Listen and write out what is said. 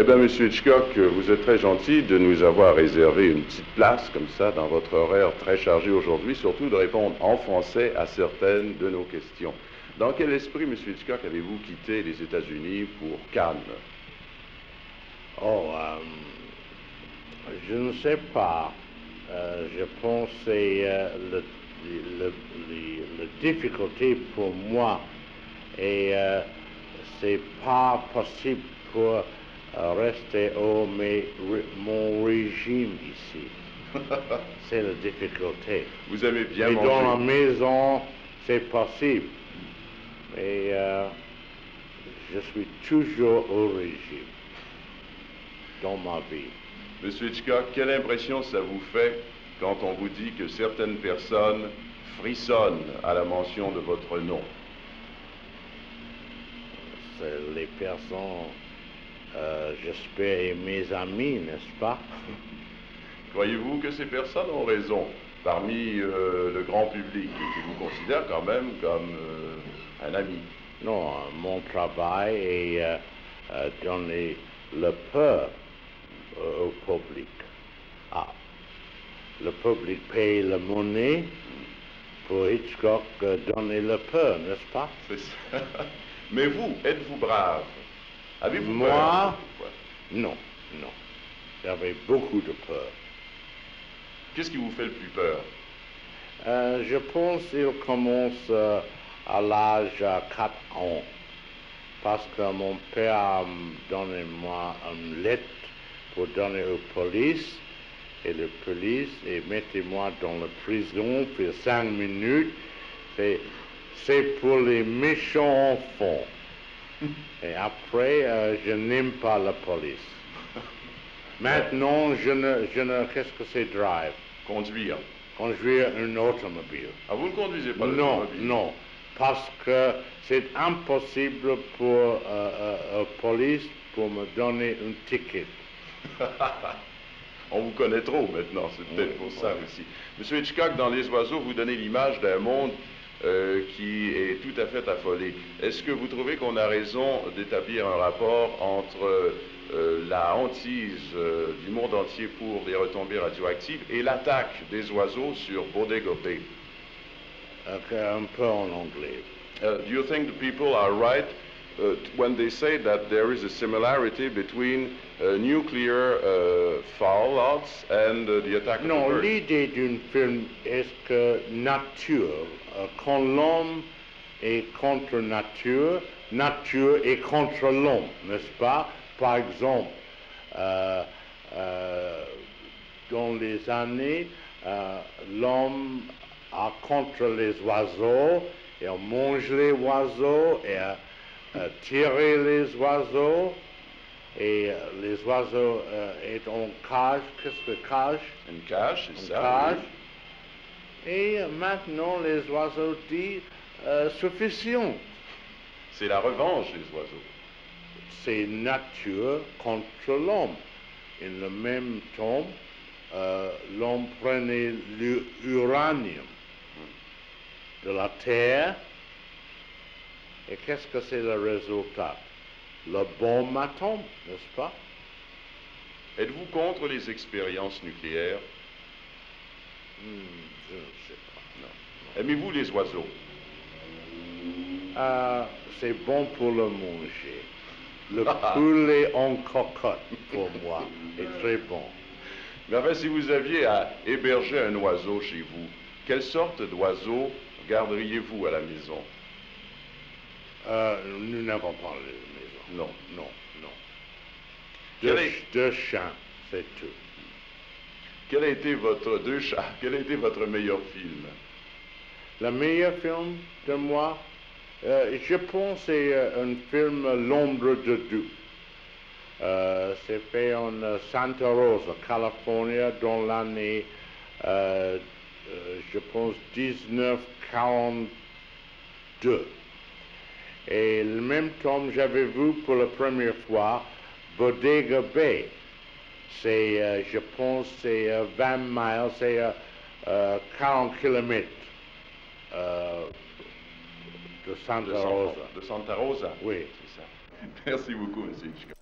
Eh bien, Monsieur Hitchcock, vous êtes très gentil de nous avoir réservé une petite place comme ça dans votre horaire très chargé aujourd'hui, surtout de répondre en français à certaines de nos questions. Dans quel esprit, Monsieur Hitchcock, avez-vous quitté les États-Unis pour Cannes? Oh, je ne sais pas. Je pense que c'est la difficulté pour moi et c'est pas possible pour rester mon régime ici. C'est la difficulté. Vous aimez bien Mais manger. dans la maison, c'est possible. Mais je suis toujours au régime dans ma vie. Monsieur Hitchcock, quelle impression ça vous fait quand on vous dit que certaines personnes frissonnent à la mention de votre nom? C'est les personnes, j'espère, mes amis, n'est-ce pas? Croyez-vous que ces personnes ont raison parmi le grand public qui vous considère quand même comme un ami? Non, mon travail est donner le peur au public. Ah, le public paye la monnaie pour Hitchcock donner le peur, n'est-ce pas? C'est ça. Mais vous, êtes-vous brave? Avez-vous Moi, peur? non, non. J'avais beaucoup de peur. Qu'est-ce qui vous fait le plus peur? Je pense qu'il commence à l'âge de 4 ans, parce que mon père a donné moi une lettre pour donner aux police, et la police mettait moi dans la prison pour 5 minutes. C'est pour les méchants enfants. Et après, je n'aime pas la police. Maintenant, je ne qu'est-ce que c'est drive? Conduire. Conduire un automobile. Ah, vous ne conduisez pas Non, l'automobile? non, parce que c'est impossible pour la police pour me donner un ticket. On vous connaît trop maintenant, c'est peut-être pour ça aussi. Monsieur Hitchcock, dans Les Oiseaux, vous donnez l'image d'un monde qui est tout à fait affolé. Est-ce que vous trouvez qu'on a raison d'établir un rapport entre la hantise du monde entier pour les retombées radioactives et l'attaque des oiseaux sur Bodega Bay? Un peu en anglais. Do you think the people are right when they say that there is a similarity between nuclear fallouts and the attack of Non, the birds? l'idée d'un film est que nature, quand l'homme est contre nature, nature est contre l'homme, n'est-ce pas? Par exemple, dans les années, l'homme a contre les oiseaux, et on mange les oiseaux, et tirer les oiseaux, et les oiseaux sont en cage. Qu'est-ce que cage? Une cage, c'est ça. Cage. Oui. Et maintenant, les oiseaux disent suffisant. C'est la revanche des oiseaux. C'est nature contre l'homme. En le même temps, l'homme prenait l'uranium de la terre. Et qu'est-ce que c'est le résultat? Le bombe atome, n'est-ce pas? Êtes-vous contre les expériences nucléaires? Je ne sais pas. Non. Aimez-vous les oiseaux? C'est bon pour le manger. Le poulet en cocotte, pour moi, est très bon. Mais enfin, si vous aviez à héberger un oiseau chez vous, quelle sorte d'oiseau garderiez-vous à la maison? Nous n'avons pas de maison. Non. Non, non. Deux chiens, c'est tout. Quel a été quel a été votre meilleur film? Le meilleur film de moi, je pense, c'est un film L'ombre de Dieu. C'est fait en Santa Rosa, Californie, dans l'année, je pense, 1942. Et le même temps, j'avais vu pour la première fois Bodega Bay. C'est, je pense, c'est 20 miles, c'est 40 kilomètres de Santa Rosa. De Santa Rosa? Oui. C'est ça. Merci beaucoup, M. Hitchcock.